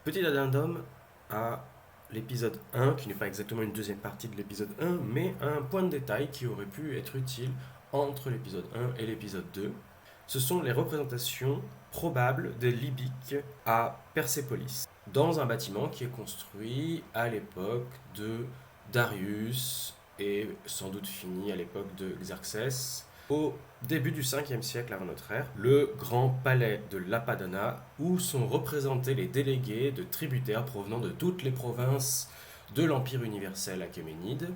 Petit addendum à l'épisode 1, qui n'est pas exactement une deuxième partie de l'épisode 1, mais un point de détail qui aurait pu être utile entre l'épisode 1 et l'épisode 2. Ce sont les représentations probables des Libyques à Persépolis, dans un bâtiment qui est construit à l'époque de Darius et sans doute fini à l'époque de Xerxès, au début du 5e siècle avant notre ère, le grand palais de Lapadana, où sont représentés les délégués de tributaires provenant de toutes les provinces de l'Empire universel achéménide.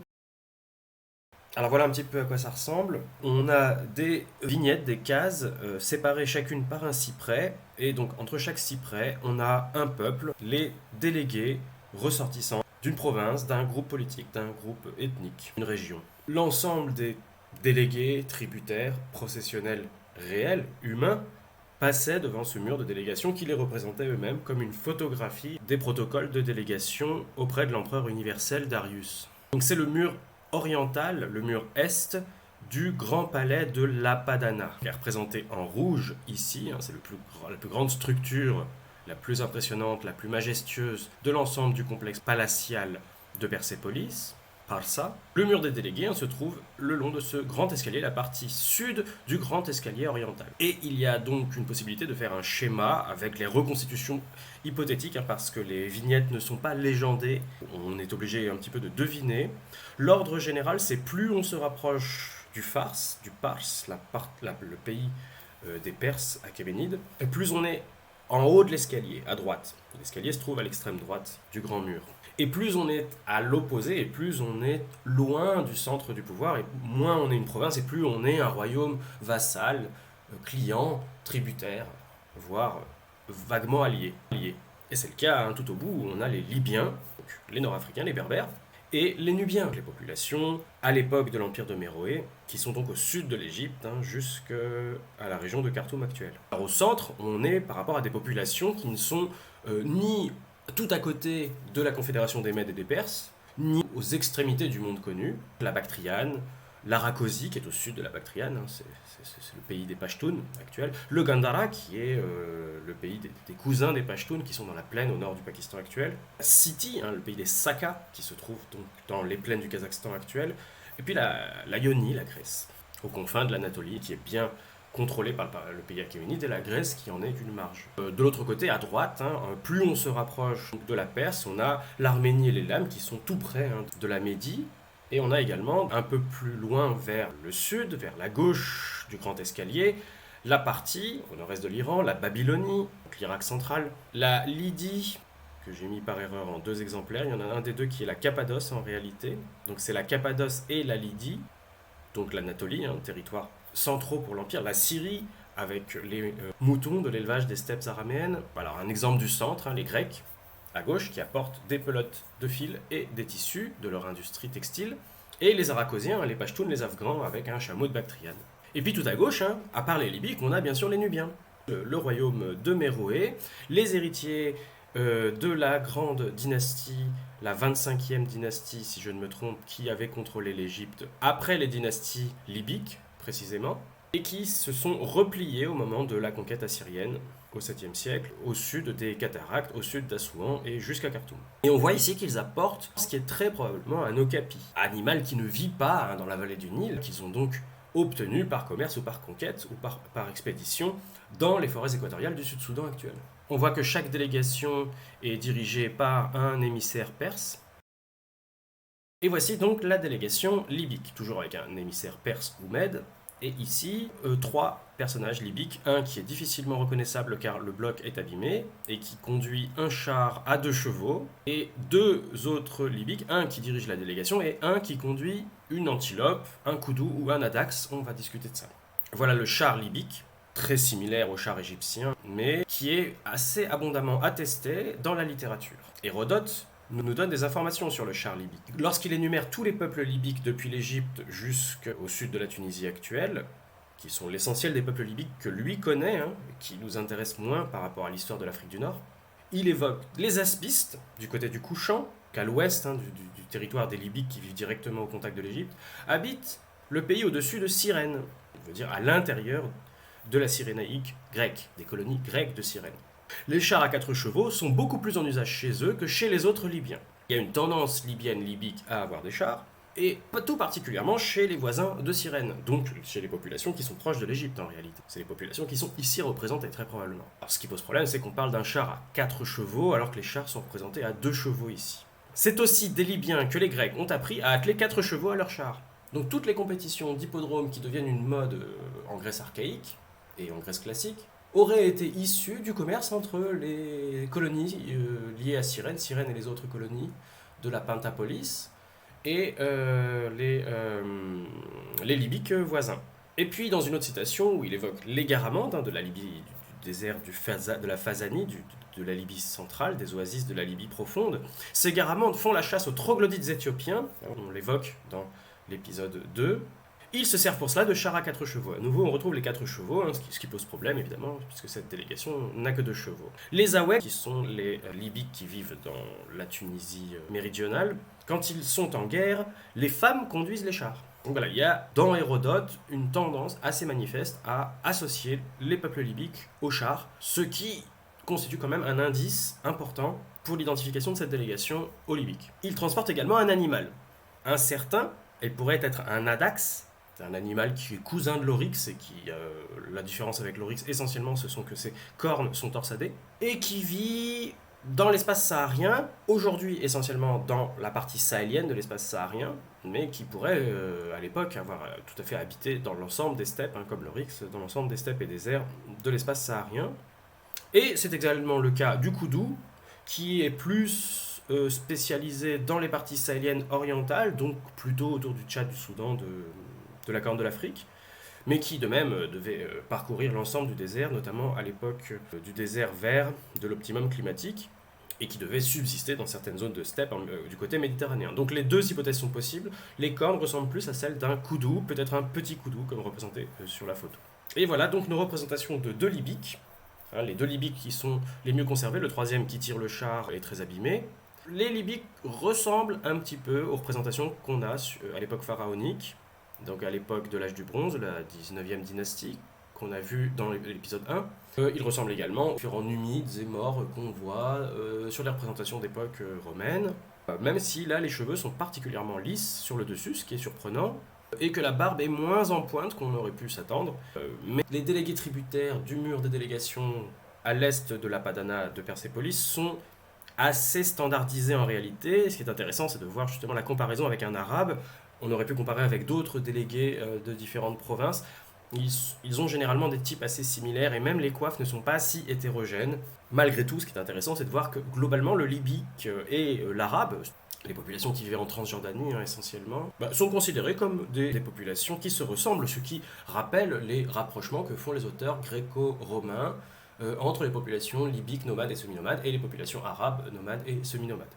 Alors voilà un petit peu à quoi ça ressemble. On a des vignettes, des cases séparées chacune par un cyprès, et donc entre chaque cyprès, on a un peuple, les délégués ressortissants d'une province, d'un groupe politique, d'un groupe ethnique, une région. L'ensemble des délégués, tributaires, processionnels, réels, humains, passaient devant ce mur de délégation qui les représentait eux-mêmes comme une photographie des protocoles de délégation auprès de l'empereur universel Darius. Donc c'est le mur oriental, le mur est du grand palais de Lapadana, qui est représenté en rouge ici, c'est la plus grande structure, la plus impressionnante, la plus majestueuse de l'ensemble du complexe palatial de Persépolis. Parsa. Le mur des délégués se trouve le long de ce grand escalier, la partie sud du grand escalier oriental. Et il y a donc une possibilité de faire un schéma avec les reconstitutions hypothétiques, parce que les vignettes ne sont pas légendées, on est obligé un petit peu de deviner. L'ordre général, c'est plus on se rapproche du Fars, le pays des Perses achéménides, et plus on est en haut de l'escalier, à droite. L'escalier se trouve à l'extrême droite du grand mur. Et plus on est à l'opposé, et plus on est loin du centre du pouvoir, et moins on est une province, et plus on est un royaume vassal, client, tributaire, voire vaguement allié. Et c'est le cas tout au bout où on a les Libyens, donc les Nord-Africains, les Berbères, et les Nubiens, les populations à l'époque de l'Empire de Méroé, qui sont donc au sud de l'Égypte, jusqu'à la région de Khartoum actuelle. Alors au centre, on est par rapport à des populations qui ne sont ni tout à côté de la Confédération des Mèdes et des Perses, ni aux extrémités du monde connu, la Bactriane, l'Arakosi qui est au sud de la Bactriane, c'est le pays des Pashtuns actuels, le Gandhara qui est le pays des cousins des Pashtuns qui sont dans la plaine au nord du Pakistan actuel, Siti, le pays des Sakas qui se trouve donc dans les plaines du Kazakhstan actuel, et puis la Ionie, la Grèce, aux confins de l'Anatolie qui est bien contrôlée par le pays achéménide et la Grèce qui en est une marge. De l'autre côté, à droite, plus on se rapproche de la Perse, on a l'Arménie et l'Élam qui sont tout près de la Médie. Et on a également, un peu plus loin vers le sud, vers la gauche du grand escalier, la partie, au nord-est de l'Iran, la Babylonie, l'Irak central, la Lydie, que j'ai mis par erreur en deux exemplaires. Il y en a un des deux qui est la Cappadoce en réalité. Donc c'est la Cappadoce et la Lydie, donc l'Anatolie, territoire centraux pour l'Empire, la Syrie, avec les moutons de l'élevage des steppes araméennes. Alors un exemple du centre, les Grecs, à gauche, qui apportent des pelotes de fil et des tissus de leur industrie textile, et les Arakosiens, les Pashtuns, les Afghans, avec un chameau de Bactriane. Et puis tout à gauche, à part les Libyques, on a bien sûr les Nubiens, le royaume de Méroé, les héritiers de la grande dynastie, la 25e dynastie, si je ne me trompe, qui avait contrôlé l'Égypte après les dynasties libyques, précisément, et qui se sont repliés au moment de la conquête assyrienne au 7e siècle, au sud des cataractes, au sud d'Assouan et jusqu'à Khartoum. Et on voit ici qu'ils apportent ce qui est très probablement un okapi, animal qui ne vit pas dans la vallée du Nil, qu'ils ont donc obtenu par commerce ou par conquête ou par expédition dans les forêts équatoriales du Sud-Soudan actuel. On voit que chaque délégation est dirigée par un émissaire perse. Et voici donc la délégation libyque, toujours avec un émissaire perse ou mède. Et ici, trois personnages libyques, un qui est difficilement reconnaissable car le bloc est abîmé, et qui conduit un char à deux chevaux, et deux autres libyques, un qui dirige la délégation, et un qui conduit une antilope, un koudou ou un adax, on va discuter de ça. Voilà le char libyque, très similaire au char égyptien, mais qui est assez abondamment attesté dans la littérature. Hérodote nous donne des informations sur le char libyque. Lorsqu'il énumère tous les peuples libyques depuis l'Égypte jusqu'au sud de la Tunisie actuelle, qui sont l'essentiel des peuples libyques que lui connaît, qui nous intéressent moins par rapport à l'histoire de l'Afrique du Nord, il évoque les Aspistes, du côté du couchant, qu'à l'ouest du territoire des Libyques qui vivent directement au contact de l'Égypte, habitent le pays au-dessus de Cyrène, ça veut dire à l'intérieur de la Cyrénaïque grecque, des colonies grecques de Cyrène. Les chars à 4 chevaux sont beaucoup plus en usage chez eux que chez les autres Libyens. Il y a une tendance libyenne libique à avoir des chars, et tout particulièrement chez les voisins de Cyrène, donc chez les populations qui sont proches de l'Égypte en réalité. C'est les populations qui sont ici représentées très probablement. Alors ce qui pose problème, c'est qu'on parle d'un char à 4 chevaux alors que les chars sont représentés à 2 chevaux ici. C'est aussi des Libyens que les Grecs ont appris à atteler 4 chevaux à leurs chars. Donc toutes les compétitions d'hippodrome qui deviennent une mode en Grèce archaïque et en Grèce classique auraient été issues du commerce entre les colonies liées à Cyrène, Cyrène et les autres colonies de la Pentapolis, et les Libyques voisins. Et puis dans une autre citation où il évoque les Garamantes de la Libye, du désert de la Phazanie, de la Libye centrale, des oasis de la Libye profonde, ces Garamantes font la chasse aux troglodytes éthiopiens, on l'évoque dans l'épisode 2. Ils se servent pour cela de chars à 4 chevaux. À nouveau, on retrouve les 4 chevaux, ce qui pose problème évidemment, puisque cette délégation n'a que 2 chevaux. Les Aweks, qui sont les Libyques qui vivent dans la Tunisie méridionale, quand ils sont en guerre, les femmes conduisent les chars. Donc voilà, il y a dans Hérodote une tendance assez manifeste à associer les peuples libyques aux chars, ce qui constitue quand même un indice important pour l'identification de cette délégation aux Libyques. Ils transportent également un animal. Un certain, elle pourrait être un adax. C'est un animal qui est cousin de l'oryx et qui, la différence avec l'oryx essentiellement, ce sont que ses cornes sont torsadées et qui vit dans l'espace saharien, aujourd'hui essentiellement dans la partie sahélienne de l'espace saharien, mais qui pourrait à l'époque avoir tout à fait habité dans l'ensemble des steppes, comme l'oryx, dans l'ensemble des steppes et déserts de l'espace saharien. Et c'est également le cas du koudou, qui est plus spécialisé dans les parties sahéliennes orientales, donc plutôt autour du Tchad, du Soudan, de la Corne de l'Afrique, mais qui de même devait parcourir l'ensemble du désert, notamment à l'époque du désert vert de l'optimum climatique, et qui devait subsister dans certaines zones de steppe du côté méditerranéen. Donc les deux hypothèses sont possibles. Les cornes ressemblent plus à celles d'un koudou, peut-être un petit koudou, comme représenté sur la photo. Et voilà donc nos représentations de 2 Libyques. Les 2 Libyques qui sont les mieux conservés, le troisième qui tire le char est très abîmé. Les Libyques ressemblent un petit peu aux représentations qu'on a à l'époque pharaonique, donc à l'époque de l'âge du bronze, la 19e dynastie, qu'on a vu dans l'épisode 1. Ils ressemblent également aux furents humides et morts qu'on voit sur les représentations d'époque romaine, même si là les cheveux sont particulièrement lisses sur le dessus, ce qui est surprenant, et que la barbe est moins en pointe qu'on aurait pu s'attendre. Mais les délégués tributaires du mur des délégations à l'est de la Padana de Persépolis sont assez standardisés en réalité. Ce qui est intéressant, c'est de voir justement la comparaison avec un arabe. On aurait pu comparer avec d'autres délégués de différentes provinces. Ils ont généralement des types assez similaires et même les coiffes ne sont pas si hétérogènes. Malgré tout, ce qui est intéressant, c'est de voir que globalement le libyque et l'arabe, les populations qui vivaient en Transjordanie essentiellement, sont considérées comme des populations qui se ressemblent, ce qui rappelle les rapprochements que font les auteurs gréco-romains entre les populations libyques nomades et semi-nomades et les populations arabes nomades et semi-nomades.